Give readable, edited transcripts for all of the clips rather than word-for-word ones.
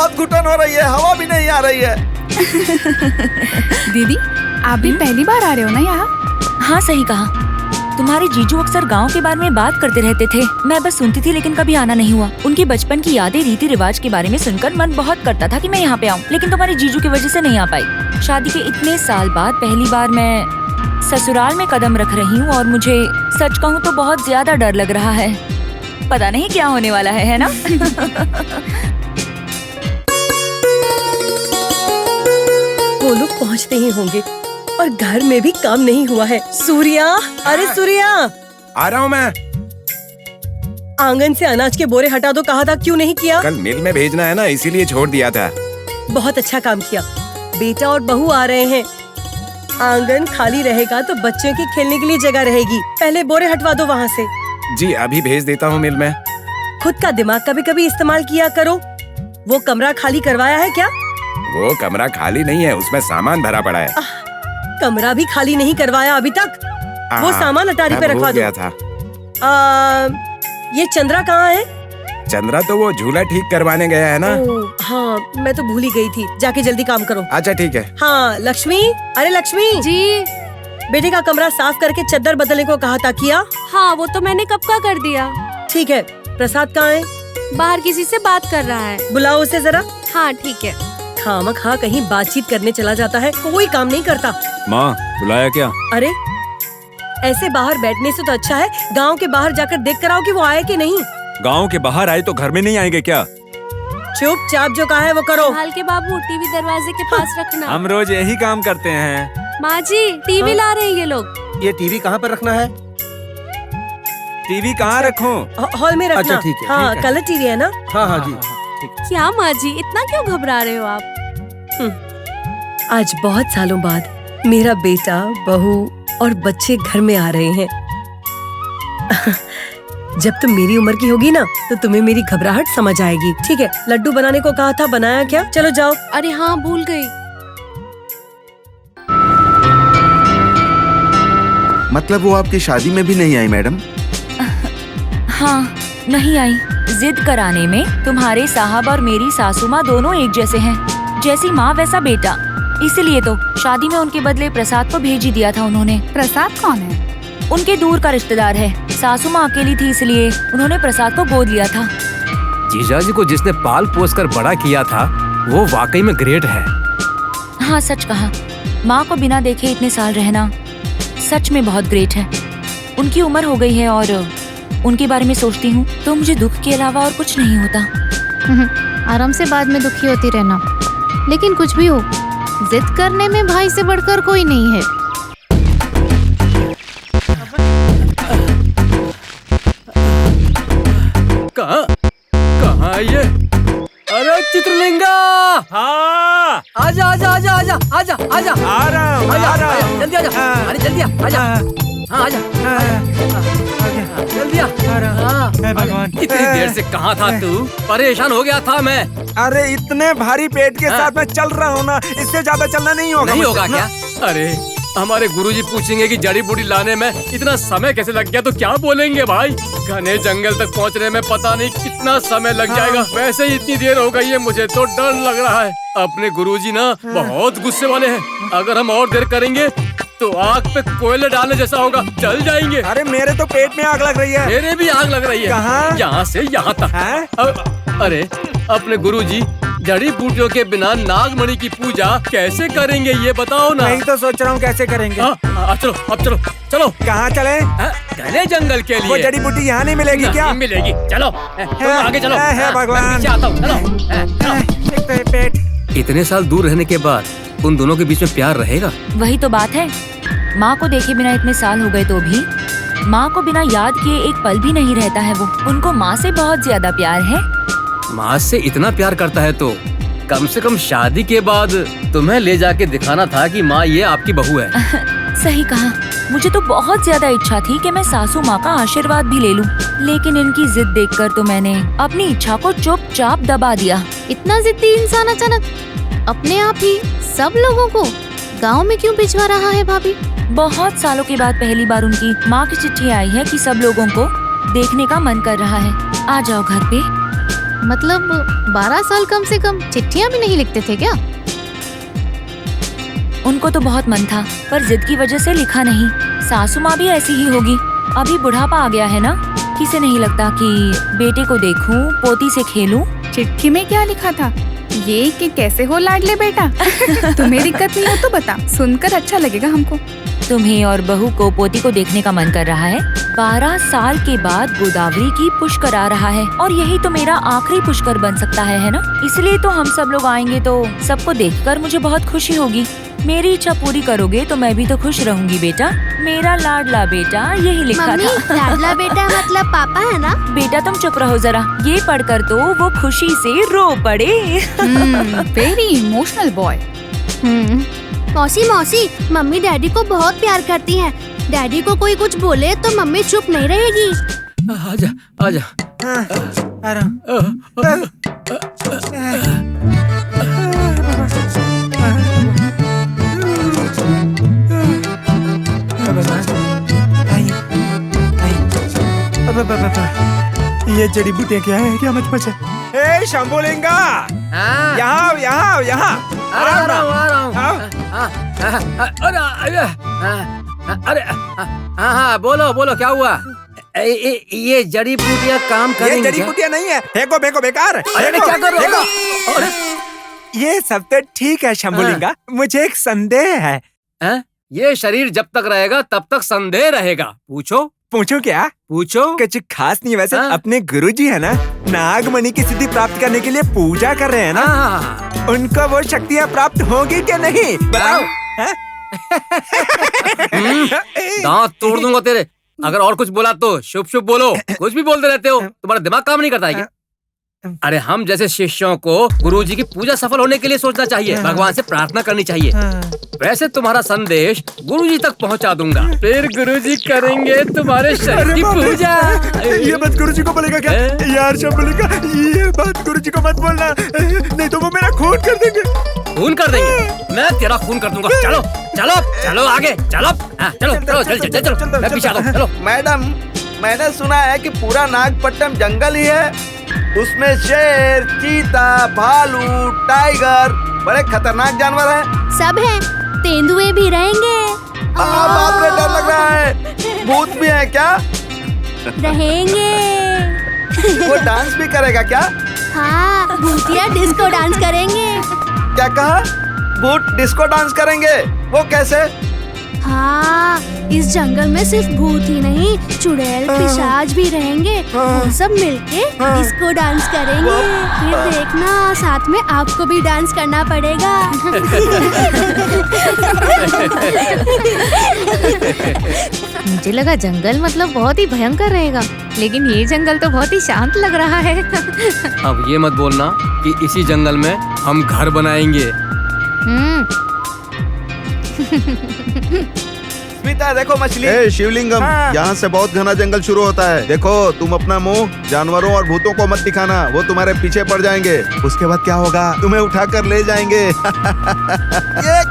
बहुत घुटन हो रही है, हवा भी नहीं आ रही है। दीदी, आप भी पहली बार आ रहे हो ना यहाँ? हाँ सही कहा। तुम्हारे जीजू अक्सर गांव के बारे में बात करते रहते थे, मैं बस सुनती थी लेकिन कभी आना नहीं हुआ। उनकी बचपन की यादें, रीति रिवाज के बारे में सुनकर मन बहुत करता था कि मैं यहाँ पे आऊँ, लेकिन तुम्हारे जीजू की वजह से नहीं आ पाई। शादी के इतने साल बाद पहली बार मैं ससुराल में कदम रख रही हूँ और मुझे सच कहूँ तो बहुत ज्यादा डर लग रहा है। पता नहीं क्या होने वाला है ना? वो लोग पहुँचते ही होंगे और घर में भी काम नहीं हुआ है। सूर्या, अरे सूर्या, आ रहा हूँ मैं। आंगन से अनाज के बोरे हटा दो, कहा था, क्यों नहीं किया? कल मिल में भेजना है ना, इसीलिए छोड़ दिया था। बहुत अच्छा काम किया। बेटा और बहू आ रहे हैं, आंगन खाली रहेगा तो बच्चों की खेलने के लिए जगह रहेगी। पहले बोरे हटवा दो वहाँ से। जी अभी भेज देता हूँ मिल में। खुद का दिमाग कभी कभी इस्तेमाल किया करो। वो कमरा खाली करवाया है क्या? वो कमरा खाली नहीं है, उसमें सामान भरा पड़ा है। कमरा भी खाली नहीं करवाया अभी तक? वो सामान अटारी पे रखवा दो। था। ये चंद्रा कहाँ है? चंद्रा तो वो झूला ठीक करवाने गया है ना। हाँ, मैं तो भूल ही गई थी। जाके जल्दी काम करो। अच्छा ठीक है। हाँ लक्ष्मी, अरे लक्ष्मी जी। बेटे का कमरा साफ करके चद्दर बदलने को कहा था, किया? हाँ वो तो मैंने कब का कर दिया। ठीक है। प्रसाद कहाँ है? बाहर किसी से बात कर रहा है। बुलाओ उसे जरा। हाँ ठीक है। खामखा कहीं बातचीत करने चला जाता है, कोई काम नहीं करता। माँ बुलाया क्या? अरे ऐसे बाहर बैठने से तो अच्छा है गांव के बाहर जाकर देख कर आओ कि वो आए कि नहीं। गांव के बाहर आए तो घर में नहीं आएंगे क्या? चुपचाप जो कहा है वो करो। हाल के बाबू, टीवी दरवाजे के पास रखना। हम रोज यही काम करते हैं। माँ जी, टीवी ला रहे हैं ये लोग। ये टीवी कहाँ पर रखना है? टीवी कहाँ रखूं? हॉल में रखना। अच्छा ठीक है। हाँ कलर टीवी है ना? हाँ हाँ जी। क्या माँ जी, इतना क्यों घबरा रहे हो आप? आज बहुत सालों बाद मेरा बेटा, बहू और बच्चे घर में आ रहे हैं। जब तुम मेरी उम्र की होगी ना तो तुम्हें मेरी घबराहट समझ आएगी। ठीक है, लड्डू बनाने को कहा था, बनाया क्या? चलो जाओ। अरे हाँ भूल गई। मतलब वो आपकी शादी में भी नहीं आई मैडम? हाँ नहीं आई। जिद कराने में तुम्हारे साहब और मेरी सासू माँ दोनों एक जैसे हैं। जैसी माँ वैसा बेटा, इसीलिए तो शादी में उनके बदले प्रसाद को भेज ही दिया था उन्होंने। प्रसाद कौन है? उनके दूर का रिश्तेदार है। सासू माँ अकेली थी इसलिए उन्होंने प्रसाद को गोद लिया था। जीजाजी को जिसने पाल पोस कर बड़ा किया था वो वाकई में ग्रेट है। हाँ सच कहा। माँ को बिना देखे इतने साल रहना सच में बहुत ग्रेट है। उनकी उम्र हो गई है और उनके बारे में सोचती हूँ तो मुझे दुख के अलावा और कुछ नहीं होता। आराम से बाद में दुखी होती रहना, लेकिन कुछ भी हो, जिद करने में भाई से बढ़कर कोई नहीं है। कहाँ ये? अरे चित्रलिंगा! हाँ आजा आजा आजा आजा आजा आजा। आ रहा हूँ, आ रहा हूँ। जल्दी आजा। अरे जल्दी आजा। हाँ आजा। जल्दी आ। हे भगवान, इतनी देर से कहाँ था तू? परेशान हो गया था मैं। अरे इतने भारी पेट के साथ मैं चल रहा हूँ ना, इससे ज्यादा चलना नहीं होगा। नहीं होगा क्या? अरे हमारे गुरुजी पूछेंगे कि जड़ी बूटी लाने में इतना समय कैसे लग गया तो क्या बोलेंगे भाई? घने जंगल तक पहुंचने में पता नहीं कितना समय लग जाएगा। वैसे ही इतनी देर हो गई है, मुझे तो डर लग रहा है। अपने गुरुजी ना बहुत गुस्से वाले हैं। अगर हम और देर करेंगे तो आग पे कोयले डालने जैसा होगा, जल जाएंगे। अरे मेरे तो पेट में आग लग रही है। मेरे भी आग लग रही है। कहाँ? यहाँ से यहाँ तक। अरे अपने गुरुजी जड़ी बूटियों के बिना नागमणि की पूजा कैसे करेंगे ये बताओ ना। नहीं तो सोच रहा हूँ कैसे करेंगे। चलो अब चलो चलो। कहाँ चले? घने जंगल के लिए। वो जड़ी बूटी यहाँ नहीं मिलेगी क्या? नहीं मिलेगी। चलो तुम आगे चलो। है भगवान। मैं पीछे आता हूँ। चलो। पेट। इतने साल दूर रहने के बाद उन दोनों के बीच में प्यार रहेगा? वही तो बात है। माँ को देखे बिना इतने साल हो गए तो भी माँ को बिना याद किए एक पल भी नहीं रहता है वो। उनको माँ से बहुत ज्यादा प्यार है। माँ से इतना प्यार करता है तो कम से कम शादी के बाद तुम्हें ले जाके दिखाना था कि माँ ये आपकी बहू है। सही कहा। मुझे तो बहुत ज्यादा इच्छा थी कि मैं सासू माँ का आशीर्वाद भी ले लूं, लेकिन इनकी जिद देखकर तो मैंने अपनी इच्छा को चुपचाप दबा दिया। इतना जिद्दी इंसान अचानक अपने आप ही सब लोगों को गांव में क्यों भिजवा रहा है भाभी? बहुत सालों के बाद पहली बार उनकी माँ की चिट्ठी आई है कि सब लोगों को देखने का मन कर रहा है। आ जाओ घर पे। मतलब 12 साल कम से कम चिट्ठियाँ भी नहीं लिखते थे क्या? उनको तो बहुत मन था पर जिद की वजह से लिखा नहीं। सासू माँ भी ऐसी ही होगी। अभी बुढ़ापा आ गया है ना, किसे नहीं लगता कि बेटे को देखूं, पोती से खेलूं। चिट्ठी में क्या लिखा था? ये कि कैसे हो लाडले बेटा? तुम्हें दिक्कत नहीं हो तो बता, सुनकर अच्छा लगेगा हमको। तुम्हें और बहू को पोती को देखने का मन कर रहा है। 12 साल के बाद गोदावरी की पुष्कर आ रहा है और यही तो मेरा आखिरी पुष्कर बन सकता है ना? इसलिए तो हम सब लोग आएंगे तो सबको देखकर मुझे बहुत खुशी होगी। मेरी इच्छा पूरी करोगे तो मैं भी तो खुश रहूंगी बेटा। मेरा लाडला बेटा, यही लिखा मम्मी, था। लाडला बेटा मतलब पापा है ना? बेटा तुम चुप रहो जरा, ये पढ़कर तो वो खुशी से रो पड़े। Very emotional boy. मौसी मौसी, मम्मी डैडी को बहुत प्यार करती हैं। डैडी को कोई कुछ बोले तो मम्मी चुप नहीं रहेगी। आजा आजा। आ रहा हूँ। ये जड़ी बूटियाँ क्या है? क्या मत पचा? ए शंभुलिंगा, हाँ। यहाँ यहाँ यहाँ आ रहा हूँ आ रहा हूँ। अरे हाँ बोलो बोलो, क्या हुआ? ये जड़ी बूटियाँ काम ये करेंगी जड़ी क्या? बूटियाँ नहीं है, फेंको फेंको बेकार। अरे फेंको, क्या कर रहे हो? फेंको। अरे ये सब तो ठीक है शंभुलिंगा, मुझे एक संदेह है। हैं? ये शरीर जब तक रहेगा तब तक संदेह रहेगा। पूछो पूछो क्या? पूछो। कुछ खास नहीं, वैसे हाँ? अपने गुरुजी है ना, नागमणि की सिद्धि प्राप्त करने के लिए पूजा कर रहे हैं ना, हाँ। उनको वो शक्तियाँ प्राप्त होगी क्या नहीं बताओ? हैं? दांत तोड़ दूंगा तेरे। अगर और कुछ बोला तो शुभ शुभ बोलो, कुछ भी बोलते रहते हो। तुम्हारा दिमाग काम नहीं करता है क्या? अरे हम जैसे शिष्यों को गुरुजी की पूजा सफल होने के लिए सोचना चाहिए, भगवान से प्रार्थना करनी चाहिए। वैसे तुम्हारा संदेश गुरुजी तक पहुंचा दूंगा, फिर गुरुजी करेंगे तुम्हारे शरीर की पूजा। ये बात गुरुजी को बोलेगा क्या? यार शंभुलिंगा, ये बात गुरुजी को मत बोलना, नहीं तो वो मेरा खून कर देंगे। खून कर देंगे? मैं तेरा खून कर दूंगा। चलो चलो चलो आगे चलो। हाँ, चलो चलो चल चल चलो, मैं पीछे आता हूँ। चलो। मैडम, मैंने सुना है कि पूरा नागपट्टनम जंगल ही है, उसमें शेर, चीता, भालू, टाइगर, बड़े खतरनाक जानवर हैं। सब है, तेंदुए भी रहेंगे। बाप रे, डर लग रहा है। भूत भी है क्या? रहेंगे। वो डांस भी करेगा क्या? हाँ, भूतिया डिस्को डांस करेंगे। क्या कहा? भूत डिस्को डांस करेंगे? वो कैसे? हाँ, इस जंगल में सिर्फ भूत ही नहीं, चुड़ैल पिशाच भी रहेंगे। वो सब मिलके डिस्को डांस करेंगे। फिर देखना, साथ में आपको भी डांस करना पड़ेगा। मुझे लगा जंगल मतलब बहुत ही भयंकर रहेगा, लेकिन ये जंगल तो बहुत ही शांत लग रहा है। अब ये मत बोलना कि इसी जंगल में हम घर बनाएंगे। स्मिता देखो मछली। शिवलिंगम, यहाँ से बहुत घना जंगल शुरू होता है। देखो, तुम अपना मुंह जानवरों और भूतों को मत दिखाना, वो तुम्हारे पीछे पड़ जाएंगे। उसके बाद क्या होगा? तुम्हें उठाकर ले जाएंगे। ये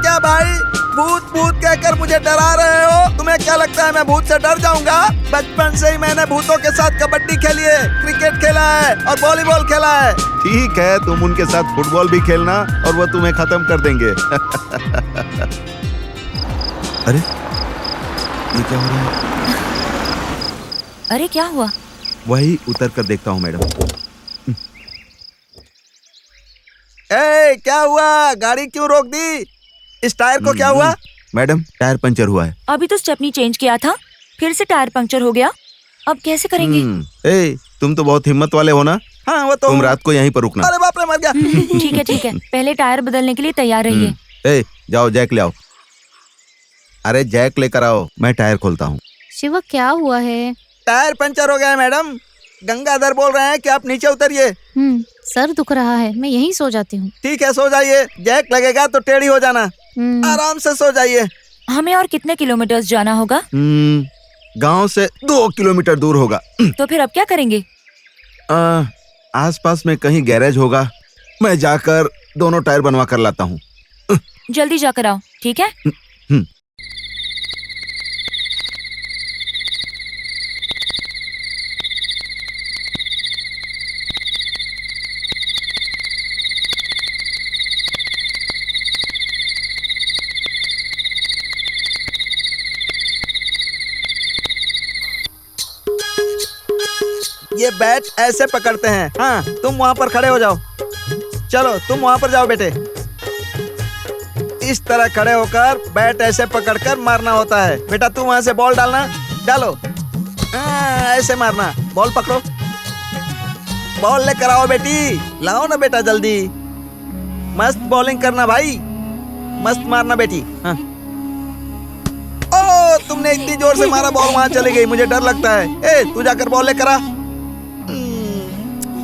क्या भाई, भूत भूत कहकर मुझे डरा रहे हो? तुम्हें क्या लगता है मैं भूत से डर जाऊंगा? बचपन से ही मैंने भूतों के साथ कबड्डी खेली है, क्रिकेट खेला है और वॉलीबॉल खेला है। ठीक है, तुम उनके साथ फुटबॉल भी खेलना और वो तुम्हें खत्म कर देंगे। अरे ये क्या हो रहा है? अरे क्या हुआ? वही उतर कर देखता हूँ मैडम। ए, क्या हुआ? गाड़ी क्यों रोक दी? इस टायर को क्या हुआ? मैडम, टायर पंचर हुआ है। अभी तो स्टेपनी चेंज किया था, फिर से टायर पंक्चर हो गया। अब कैसे करेंगे? ए, तुम तो बहुत हिम्मत वाले हो ना? हाँ, वो तो। तुम रात को यहीं पर रुकना। अरे बाप रे, मर गया। ठीक है, पहले टायर बदलने के लिए तैयार रहिए। ए, जाओ जैक ले आओ। अरे जैक लेकर आओ, मैं टायर खोलता हूँ। शिवा, क्या हुआ है? टायर पंचर हो गया है मैडम। गंगाधर बोल रहे हैं कि आप नीचे उतरिए। सर दुख रहा है, मैं यहीं सो जाती हूँ। ठीक है, सो जाइए। जैक लगेगा तो टेढ़ी हो जाना। आराम से सो जाइए। हमें और कितने किलोमीटर जाना होगा? गांव से 2 किलोमीटर दूर होगा। तो फिर अब क्या करेंगे? आसपास में कहीं गैरेज होगा, मैं जाकर दोनों टायर बनवा कर लाता हूँ। जल्दी जाकर आओ, ठीक है? ये बैट ऐसे पकड़ते हैं। हाँ, तुम वहाँ पर खड़े हो जाओ। चलो तुम वहाँ पर जाओ बेटे। इस तरह खड़े होकर बैट ऐसे पकड़कर मारना होता है। बेटा तू वहाँ से बॉल डालना, डालो। ऐसे मारना, बॉल पकड़ो, बॉल लेकर आओ बेटी, लाओ ना बेटा जल्दी। मस्त बॉलिंग करना भाई, मस्त मारना बेटी। हाँ। ओ तुमने इतनी जोर से मारा, बॉल वहां चली गई, मुझे डर लगता है। ए तू जाकर बॉल लेकर आ।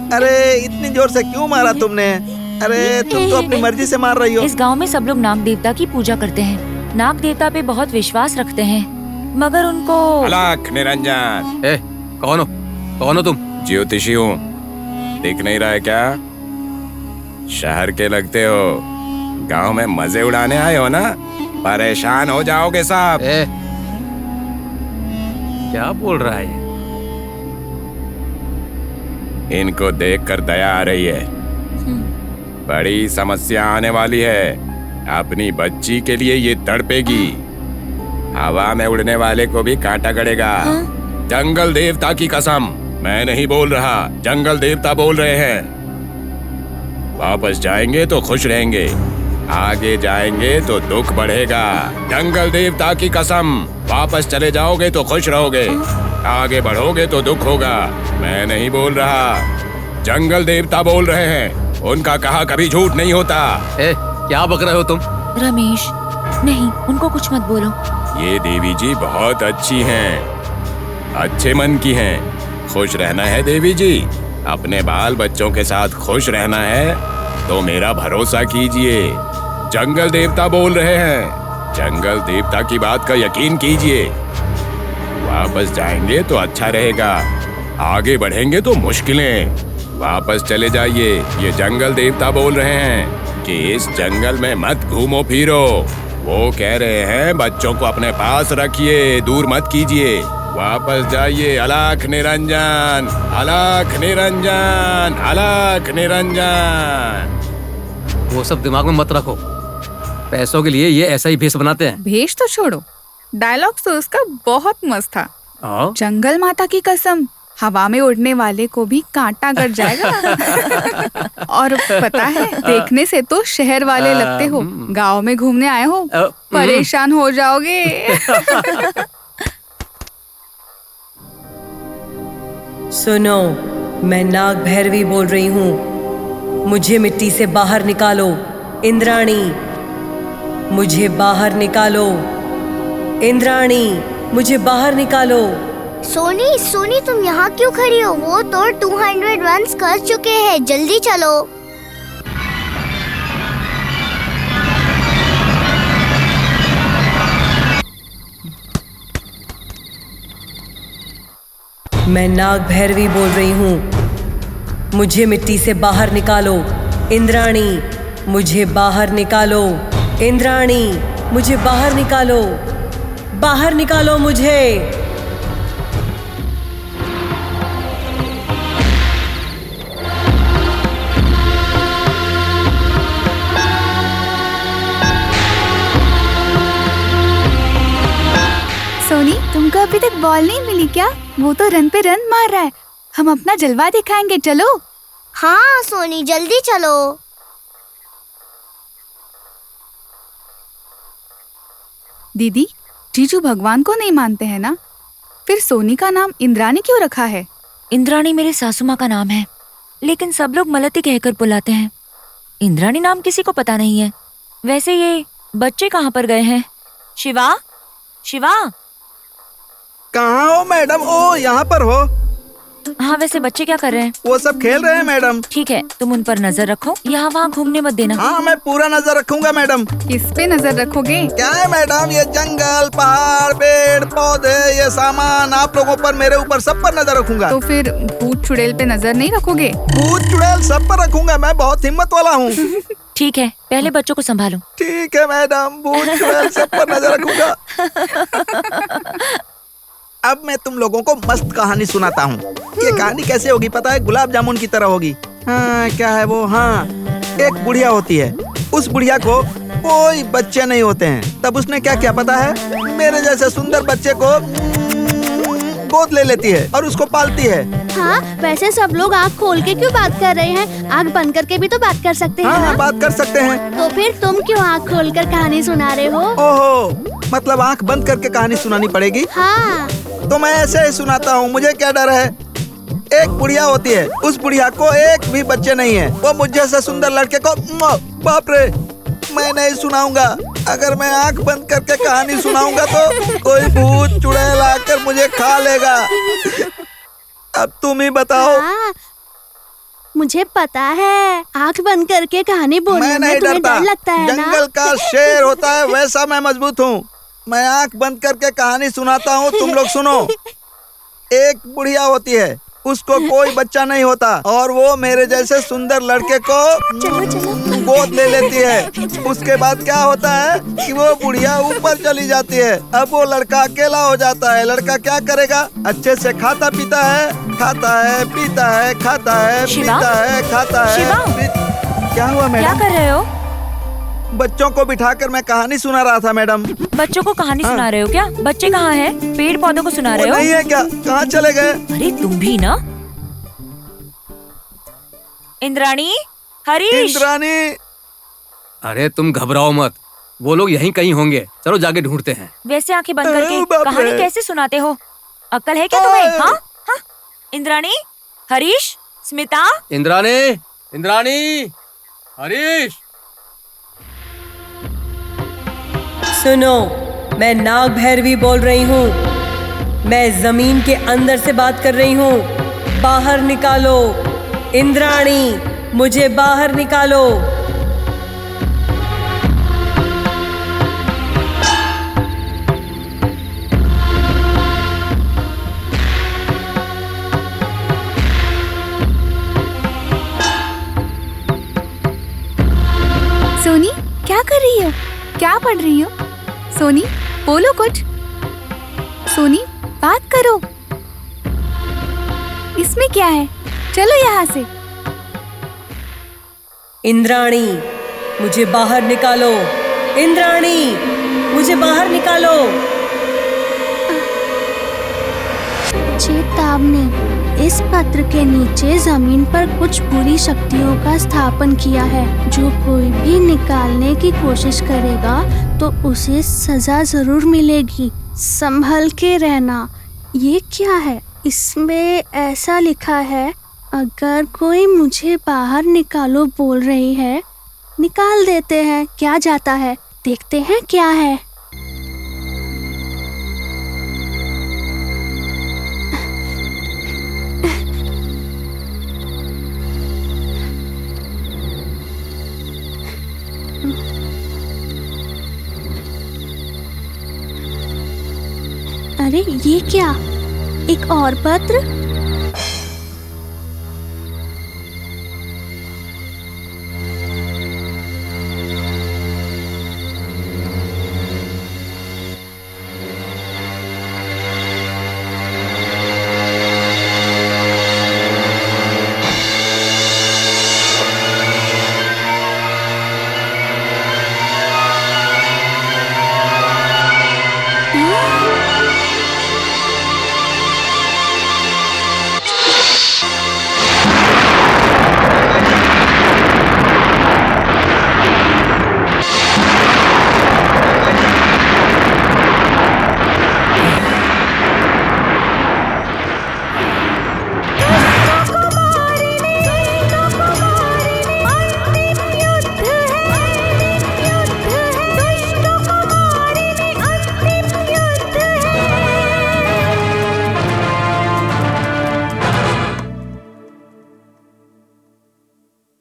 अरे इतनी जोर से क्यों मारा तुमने? अरे तुम तो अपनी मर्जी से मार रही हो। इस गांव में सब लोग नाग देवता की पूजा करते हैं। नाग देवता पे बहुत विश्वास रखते हैं, मगर उनको अलख निरंजन। कौन हो तुम? ज्योतिषी हूँ, दिख नहीं रहा है क्या? शहर के लगते हो, गांव में मजे उड़ाने आए हो ना? परेशान हो जाओगे साहब। क्या बोल रहा है? इनको देखकर दया आ रही है। बड़ी समस्या आने वाली है। अपनी बच्ची के लिए ये तड़पेगी। हवा में उड़ने वाले को भी कांटा गड़ेगा। जंगल देवता की कसम, मैं नहीं बोल रहा, जंगल देवता बोल रहे हैं। वापस जाएंगे तो खुश रहेंगे, आगे जाएंगे तो दुख बढ़ेगा। जंगल देवता की कसम, वापस चले जाओगे तो खुश रहोगे, आगे बढ़ोगे तो दुख होगा। मैं नहीं बोल रहा, जंगल देवता बोल रहे हैं। उनका कहा कभी झूठ नहीं होता। क्या बक रहे हो तुम? रमेश, नहीं, उनको कुछ मत बोलो। ये देवी जी बहुत अच्छी हैं, अच्छे मन की हैं। खुश रहना है देवी जी, अपने बाल बच्चों के साथ खुश रहना है तो मेरा भरोसा कीजिए। जंगल देवता बोल रहे हैं, जंगल देवता की बात का यकीन कीजिए। वापस जाएंगे तो अच्छा रहेगा, आगे बढ़ेंगे तो मुश्किलें। वापस चले जाइए, ये जंगल देवता बोल रहे हैं कि इस जंगल में मत घूमो फिरो। वो कह रहे हैं बच्चों को अपने पास रखिए, दूर मत कीजिए। वापस जाइए। अलख निरंजन, अलख निरंजन, अलख निरंजन। वो सब दिमाग में मत रखो, पैसों के लिए ये ऐसा ही भेष बनाते हैं। भेष तो छोड़ो, डायलॉग तो उसका बहुत मस्त था। जंगल माता की कसम, हवा में उड़ने वाले को भी कांटा गड़ जाएगा। और पता है, देखने से तो शहर वाले लगते हो, गांव में घूमने आए हो, परेशान हो जाओगे। सुनो, मैं नाग भैरवी बोल रही हूँ। मुझे मिट्टी से बाहर निकालो। इंद्राणी, मुझे बाहर निकालो। इंद्राणी, मुझे बाहर निकालो। सोनी तुम यहाँ क्यों खड़ी हो? वो तो 200 रन्स कर चुके हैं, जल्दी चलो। मैं नाग भैरवी बोल रही हूँ। मुझे मिट्टी से बाहर निकालो। इंद्राणी, मुझे बाहर निकालो। इंद्राणी, मुझे बाहर निकालो। बाहर निकालो मुझे। सोनी, तुमको अभी तक बॉल नहीं मिली क्या? वो तो रन पे रन मार रहा है। हम अपना जलवा दिखाएंगे, चलो। हाँ सोनी, जल्दी चलो। दीदी, जीजू भगवान को नहीं मानते हैं ना? फिर सोनी का नाम इंद्राणी क्यों रखा है? इंद्राणी मेरे सासू माँ का नाम है, लेकिन सब लोग मलती कहकर बुलाते हैं। इंद्राणी नाम किसी को पता नहीं है। वैसे ये बच्चे कहाँ पर गए हैं? शिवा, शिवा। कहाँ हो मैडम? ओ यहाँ पर हो? हाँ, वैसे बच्चे क्या कर रहे हैं? वो सब खेल रहे हैं मैडम। ठीक है, तुम उन पर नजर रखो, यहाँ वहाँ घूमने मत देना। हाँ, मैं पूरा नजर रखूंगा मैडम। किस पे नजर रखोगे? क्या है मैडम, ये जंगल, पहाड़, पेड़ पौधे, ये सामान, आप लोगों पर, मेरे ऊपर, सब पर नजर रखूंगा। तो फिर भूत चुड़ैल पे नजर नहीं रखोगे? भूत चुड़ैल सब पर रखूंगा, मैं बहुत हिम्मत वाला हूँ। ठीक है, पहले बच्चों को संभालो। ठीक है मैडम, भूत चुड़ैल सब पर नजर रखूंगा। अब मैं तुम लोगों को मस्त कहानी सुनाता हूँ। ये कहानी कैसे होगी पता है? गुलाब जामुन की तरह होगी। हाँ, क्या है वो? हाँ, एक बुढ़िया होती है। उस बुढ़िया को कोई बच्चे नहीं होते हैं। तब उसने क्या किया पता है? मेरे जैसे सुंदर बच्चे को गोद ले लेती है और उसको पालती है। हाँ, वैसे सब लोग आँख खोल के क्यों बात कर रहे हैं? आँख बंद करके भी तो बात कर सकते हैं ना? बात कर सकते हैं। तो फिर तुम क्यों आँख खोल कर कहानी सुना रहे हो? ओहो, मतलब आँख बंद करके कहानी सुनानी पड़ेगी? हाँ। तो मैं ऐसे ही सुनाता हूँ, मुझे क्या डर है। एक बुढ़िया होती है, उस बुढ़िया को एक भी बच्चे नहीं है। वो मुझ जैसे सुंदर लड़के को, बाप रे, मैं नहीं सुनाऊंगा। अगर मैं आंख बंद करके कहानी सुनाऊंगा तो कोई भूत चुड़ैल आकर मुझे खा लेगा। अब तुम ही बताओ। हाँ, मुझे पता है, आंख बंद करके कहानी बोलने में तुम्हें डर लगता है ना? जंगल का शेर होता है वैसा मैं मजबूत हूँ। मैं आंख बंद करके कहानी सुनाता हूँ, तुम लोग सुनो। एक बुढ़िया होती है, उसको कोई बच्चा नहीं होता और वो मेरे जैसे सुंदर लड़के को गोद ले लेती है। उसके बाद क्या होता है कि वो बुढ़िया ऊपर चली जाती है। अब वो लड़का अकेला हो जाता है। लड़का क्या करेगा? अच्छे से खाता पीता है, खाता है, पीता है, खाता है, पीता है, खाता है। क्या हुआ मैडम? क्या कर रहे हो? बच्चों को बिठाकर मैं कहानी सुना रहा था मैडम। बच्चों को कहानी सुना रहे हो क्या? बच्चे कहाँ हैं? पेड़ पौधों को सुना रहे हो? नहीं है क्या? कहाँ चले गए? अरे तुम भी ना। इंद्राणी, हरीश। इंद्राणी। अरे तुम घबराओ मत, वो लोग यहीं कहीं होंगे। चलो जाके ढूंढते हैं। वैसे आंखें बंद करके कहानी कैसे सुनाते हो? अक्ल है क्या तुम्हें? हाँ हाँ। इंद्राणी, हरीश, स्मिता। इंद्राणी, इंद्राणी, हरीश। सुनो, मैं नाग भैरवी बोल रही हूँ। मैं जमीन के अंदर से बात कर रही हूँ। बाहर निकालो इंद्राणी, मुझे बाहर निकालो। सोनी, क्या कर रही हो? क्या पढ़ रही हो? सोनी, बोलो कुछ। सोनी, बात करो। इसमें क्या है? चलो यहाँ से। इंद्राणी, मुझे बाहर निकालो। इंद्राणी, मुझे बाहर निकालो। चेतावनी, इस पत्र के नीचे जमीन पर कुछ बुरी शक्तियों का स्थापन किया है। जो कोई भी निकालने की कोशिश करेगा तो उसे सजा जरूर मिलेगी। संभल के रहना। ये क्या है? इसमें ऐसा लिखा है, अगर कोई मुझे बाहर निकालो बोल रही है, निकाल देते हैं, क्या जाता है। देखते हैं क्या है। अरे ये क्या? एक और पत्र?